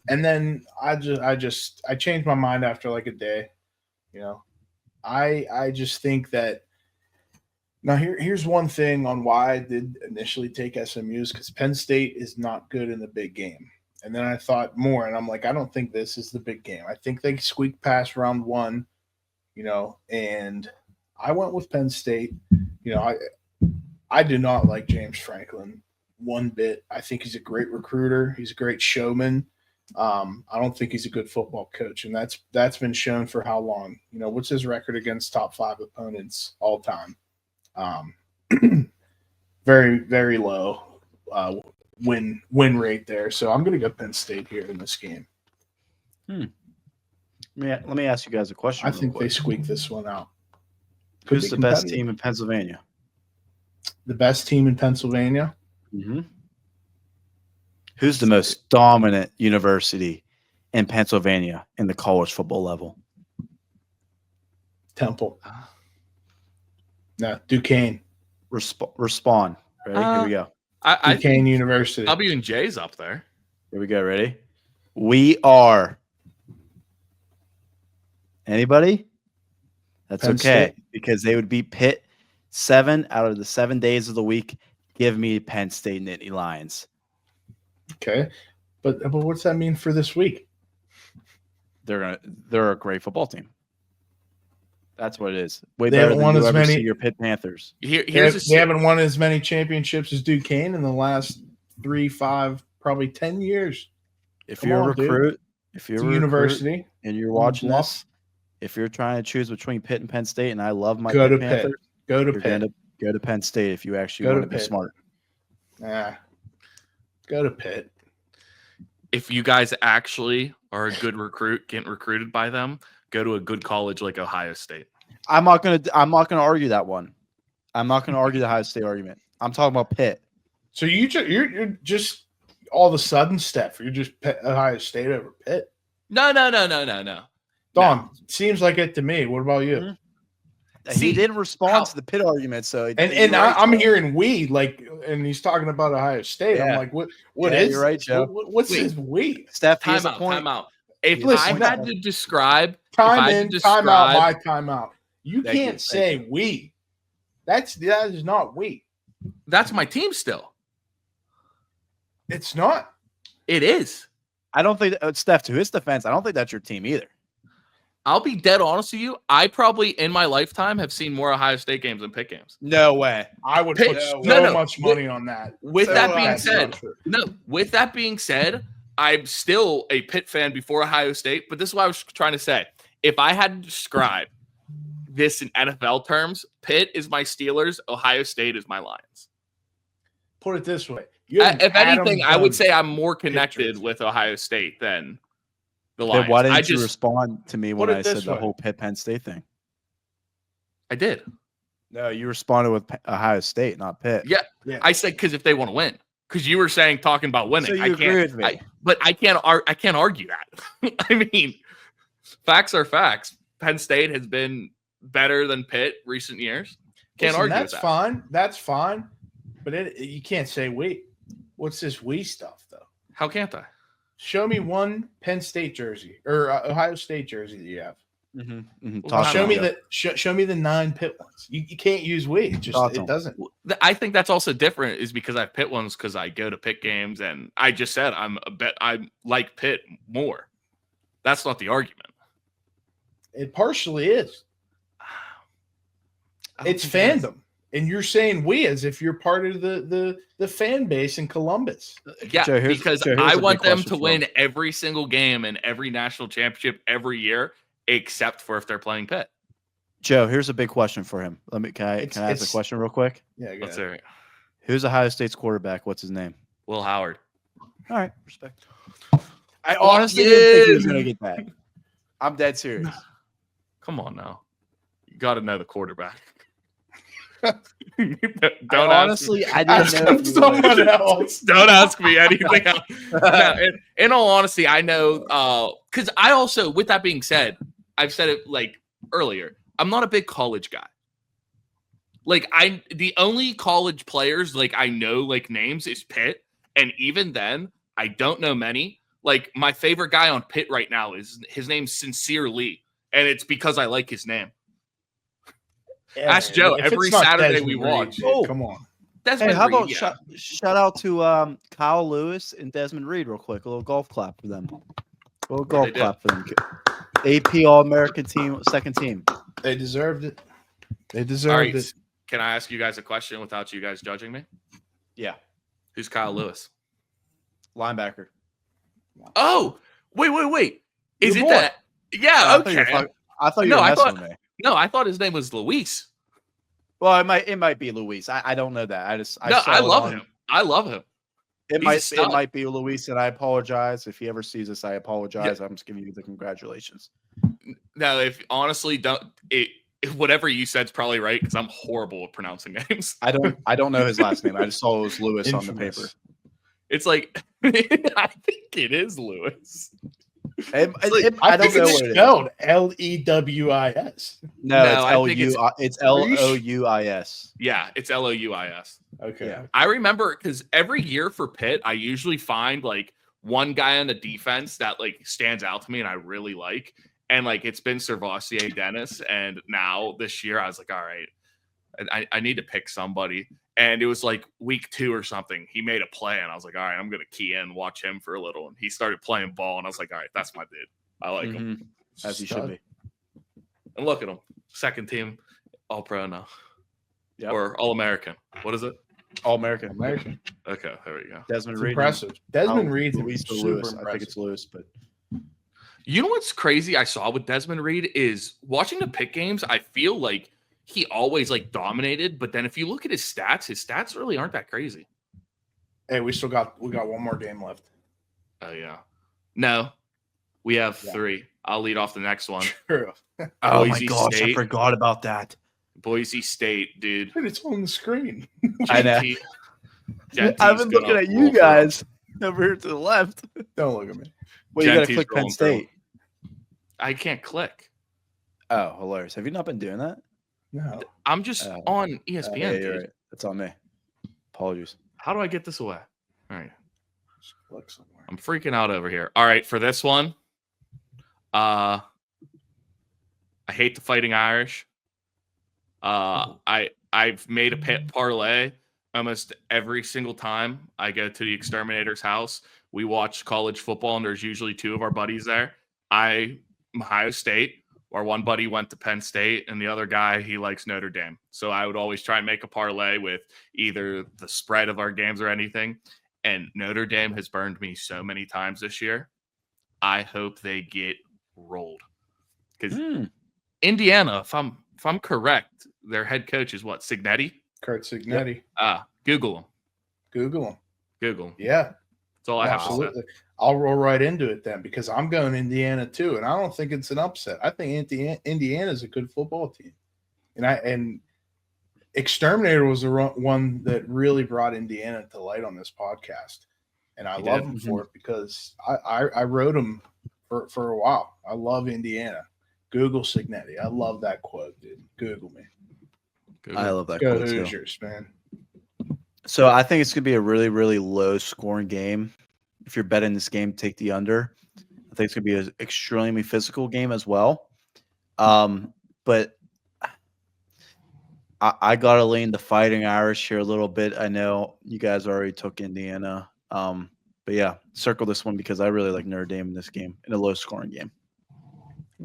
then I changed my mind after like a day. You know, I just think that now here's one thing on why I did initially take SMU's, because Penn State is not good in the big game. And then I thought more, and I'm like, I don't think this is the big game. I think they squeak past round one, you know, and I went with Penn State. You know, I do not like James Franklin one bit. I think he's a great recruiter. He's a great showman. I don't think he's a good football coach, and that's been shown for how long? You know, what's his record against top 5 opponents all time? Very, very low win rate there. So I'm going to go Penn State here in this game. Let me ask you guys a question. I think they squeak this one out. Who's the best team in Pennsylvania? The best team in Pennsylvania? Mm-hmm. Who's the most dominant university in Pennsylvania in the college football level? Temple. No, Duquesne. Respond. Ready? Here we go. Duquesne University. W&J's up there. Here we go. Ready? We are. Anybody? That's Penn okay, State. because they would beat Pitt 7 out of the 7 days of the week. Give me Penn State Nittany Lions. Okay, but what's that mean for this week? They're a great football team. That's what it is. Way They better haven't than won you as ever many- see your Pitt Panthers. They haven't won as many championships as Duquesne in the last 3, 5, probably 10 years. If Come you're on, a recruit, It's a university. and you're watching Bluff. this, if you're trying to choose between Pitt and Penn State, and I love my Go Pitt to Pitt. Panthers, Go to you're Pitt. gonna go to Penn State if you actually Go want to to be Pitt. smart. Go to Pitt. If you guys actually are a good recruit, getting recruited by them, go to a good college like Ohio State. I'm not gonna argue that one. I'm not gonna argue the Ohio State argument. I'm talking about Pitt. So you're just all of a sudden, Steph, you're just Ohio State over Pitt. No. Don, seems like it to me. What about you? Mhm. See, He didn't respond to the Pitt argument, so And I'm hearing we and he's talking about Ohio State. I'm Yeah. like, what Yeah, is? you're right, Joe. What's Wait. his we? Steph, Time here's the point. out. If Listen, I had to describe, Time in, time out, my describe, time out. You Thank you, can't say we. That is not we. that's my team still. It's not. It is. I don't think Steph, to his defense, I don't think that's your team either. I'll be dead honest with you. I probably in my lifetime have seen more Ohio State games than Pitt games. No way. I would Pitt- put so no. much money on that. With So that being that's said, not true. with that being said, I'm still a Pitt fan before Ohio State, but this is what I was trying to say. If I had to describe this in NFL terms, Pitt is my Steelers, Ohio State is my Lions. put it this way. You have If Adam anything, I would Dunn say I'm more connected jersey. with Ohio State than the Then Lions. why didn't you respond to me when put it I said this the way. whole Penn State thing? I did. No, you responded with Ohio State, not Pitt. Yeah. Yeah. I said because if they want to win, because you were saying talking about winning. So you I agree can't, with me. but I can't argue that. I mean, facts are facts. Penn State has been better than Pitt recent years. Can't Listen, argue that's with that. fine. That's fine. But you can't say we. What's this we stuff though? How can't I? Show me one Penn State jersey or Ohio State jersey that you have. Well, Show me the 9 Pitt ones. You can't use we. It just it doesn't. I think that's also different is because I have Pitt ones because I go to Pitt games and I just said I like Pitt more. That's not the argument. It partially is. It's fandom. And you're saying we as if you're part of the fan base in Columbus. Yeah, Joe, because here's I a want big them question to for win him. every single game and every national championship every year, except for if they're playing Pitt. Joe, here's a big question for him. Can I ask a question real quick? Yeah, go Let's ahead. hear it. Who's Ohio State's quarterback? What's his name? Will Howard. All right, respect. I honestly didn't think he was going to get that. I'm dead serious. Come on now. You got to know the quarterback. I didn't know. Ask if you someone would. else. Don't ask me anything else. No, in all honesty, I know because I also, with that being said, I've said it like earlier. I'm not a big college guy. Like the only college players like I know like names is Pitt, and even then, I don't know many. Like my favorite guy on Pitt right now is his name's Sincere Lee, and it's because I like his name. Yeah, Ask Joe if every it's not Saturday Desmond we Reed, watch. dude, Oh. come on. Desmond Hey, how Reed, about yeah. shout out to Kyle Lewis and Desmond Reed real quick. A little golf clap for them. A little golf they clap for them. AP All-American team, second team. They deserved it. They All deserved right, it. can I ask you guys a question without you guys judging me? Yeah. Who's Kyle Lewis? Linebacker. Oh, wait. Is Your it boy. that? Yeah, I thought you were okay. messing I thought- with me. No, I thought his name was Luis. Well, it might be Luis. I don't know that. I saw I it love on- him. I love him. It He's a might stud. be Luis, and I apologize if he ever sees this. I apologize. I'm just giving you the congratulations. No, if honestly, whatever you said's probably right because I'm horrible at pronouncing names. I don't know his last name. I just saw it was Lewis on the Infamous. paper. It's like I think it is Lewis. I don't know what it is. Spelled Lewis. No, No, I think it's Louis. Yeah, it's Louis. Okay. Yeah. I remember because every year for Pitt, I usually find like one guy on the defense that like stands out to me and I really like. And like it's been Servassier Dennis. And now this year I was like, all right, I need to pick somebody. And it was like week 2 or something. He made a play and I was like, all right, I'm going to key in, watch him for a little. And he started playing ball and I was like, all right, that's my dude. I like him. As he should be. And look at him. Second team All Pro now. Yep. Or All American. What is it? All American. American. Okay, there we go. Desmond It's Reed. impressive. Desmond Reed's Luis or super Lewis. impressive. I think it's Lewis, but You know what's crazy I saw with Desmond Reed is watching the Pitt games, I feel like he always like dominated, but then if you look at his stats really aren't that crazy. Hey, we got one more game left. Oh yeah. No. We have 3. I'll lead off the next one. True. oh my Boise gosh, I State. forgot about that. Boise State, dude. Dude, it's on the screen. I know. Gentie's I've been looking gonna at roll you for guys over here to the left. Don't look at me. Well, you got to Gentie's click Penn rolling through. State. I can't click. Oh, hilarious. Have you not been doing that? No. I'm just on ESPN, yeah, dude. you're right. That's on me. Apologies. How do I get this away? All right. Just look somewhere. I'm freaking out over here. All right, for this one, I hate the Fighting Irish. I've made a pit parlay almost every single time I go to the exterminator's house. We watch college football, and there's usually 2 of our buddies there. I'm Ohio State, or one buddy went to Penn State, and the other guy, he likes Notre Dame. So I would always try and make a parlay with either the spread of our games or anything. And Notre Dame has burned me so many times this year. I hope they get rolled. Because Indiana, if I'm correct, their head coach is what, Signetti? Kurt Signetti. Google him. Google them. Google. Yeah. That's all I have Absolutely. I'll roll right into it then because I'm going Indiana too, and I don't think it's an upset. I think Indiana is a good football team, and Exterminator was the one that really brought Indiana to light on this podcast, and I love him for it because I wrote him for a while. I love Indiana. Google Signetti. I love that quote, dude. Google me. I love that Go quote too. Hoosiers, man. So I think it's going to be a really, really low scoring game. If you're betting this game, take the under. I think it's going to be an extremely physical game as well. But I got to lean the Fighting Irish here a little bit. I know you guys already took Indiana. But yeah, circle this one because I really like Notre Dame in this game, in a low scoring game.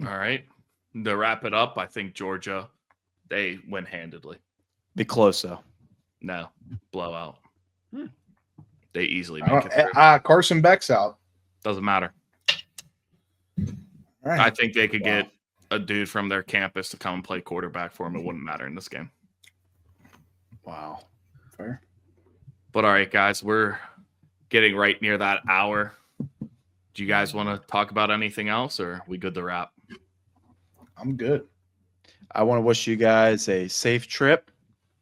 All right. To wrap it up, I think Georgia, they win handedly. Be close though. No, blowout. They easily make it through. Carson Beck's out. Doesn't matter. All right. I think they could get a dude from their campus to come and play quarterback for him. It wouldn't matter in this game. Wow. Fair. But all right, guys, we're getting right near that hour. Do you guys want to talk about anything else, or are we good to wrap? I'm good. I want to wish you guys a safe trip.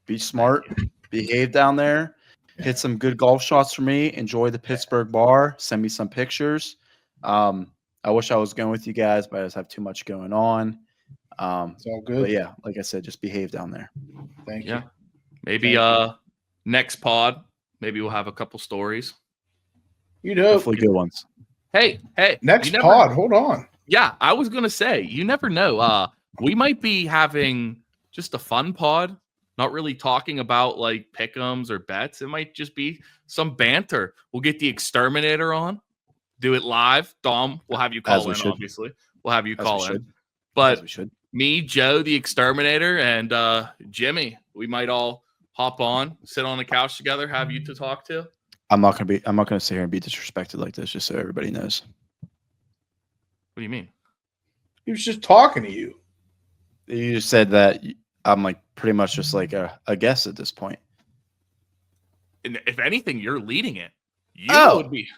Be smart. Behave down there. Hit some good golf shots for me. Enjoy the Pittsburgh bar. Send me some pictures. I wish I was going with you guys, but I just have too much going on. It's all good. But yeah, like I said, just behave down there. Thank you. Maybe next pod, maybe we'll have a couple stories. You know, Hopefully good ones. Hey, next pod. Hold on. Yeah, I was gonna say, you never know. We might be having just a fun pod, not really talking about like pick'ems or bets. It might just be some banter. We'll get the Exterminator on, do it live. Dom, we'll have you call in, obviously. We'll have you call in. But me, Joe, the Exterminator, and Jimmy, we might all hop on, sit on the couch together, have you to talk to. I'm not gonna sit here and be disrespected like this, just so everybody knows. What do you mean? He was just talking to you. You just said that I'm like pretty much just like a guest at this point. And if anything, you're leading it. You would be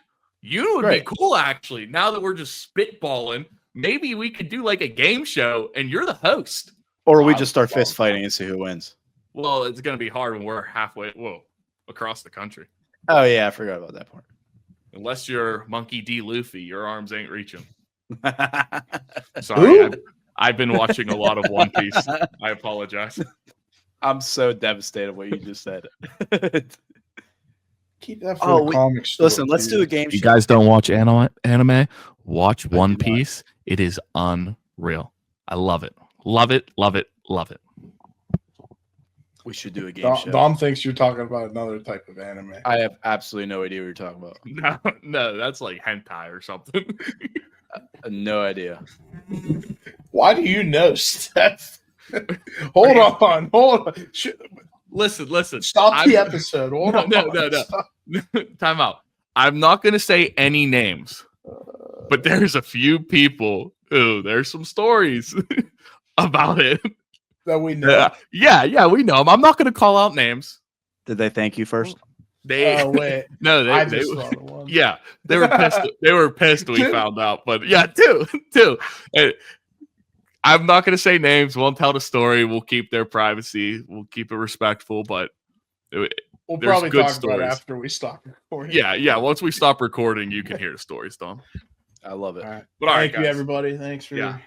cool, actually. Now that we're just spitballing, maybe we could do like a game show and you're the host. Or we just start fist fighting and see who wins. Well, it's going to be hard when we're halfway, across the country. Oh, yeah, I forgot about that part. Unless you're Monkey D. Luffy, your arms ain't reaching. Sorry, I've been watching a lot of One Piece. I apologize. I'm so devastated what you just said. Keep that for the comic store. Listen, let's do a game show. You guys don't watch anime? Watch One Piece. It is unreal. I love it. Love it, love it, love it. We should do a game show. Dom thinks you're talking about another type of anime. I have absolutely no idea what you're talking about. No, that's like hentai or something. No idea. Why do you know, Steph? Hold on. Listen. Stop the episode. Hold on. No. Time out. I'm not going to say any names, but there's a few people who there's some stories about it. That we know. Yeah, we know them. I'm not going to call out names. Did they thank you first? Wait. No, I just saw the one. Yeah, they were pissed. They were pissed we found out. But yeah, two. And I'm not going to say names. Won't tell the story. We'll keep their privacy. We'll keep it respectful. But we'll probably talk about it after we stop recording. Yeah. Once we stop recording, you can hear the stories, Dom. I love it. All right. But Thank you, everybody. Thanks for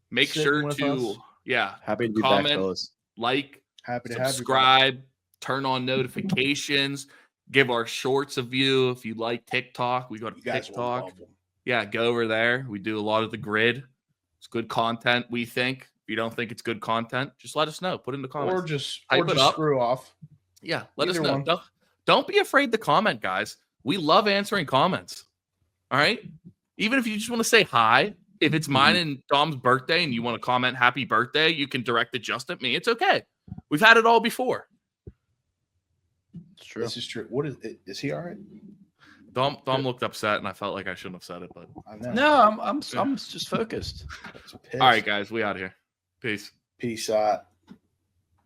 Make sure to happy to be comment, back, fellas. Like, happy to subscribe, turn on notifications, give our shorts a view. If you like TikTok, we go to TikTok. Yeah, go over there. We do a lot of the grid. It's good content, we think. If you don't think it's good content, just let us know. Put in the comments. Or just screw off. Yeah, let us know. Don't be afraid to comment, guys. We love answering comments. All right? Even if you just want to say hi, if it's mine and Dom's birthday and you want to comment happy birthday, you can direct it just at me. It's okay. We've had it all before. It's true. This is true. What is it? Is he all right? Dom looked upset, and I felt like I shouldn't have said it, but no, I'm just focused. All right, guys, we out of here. Peace. Peace out.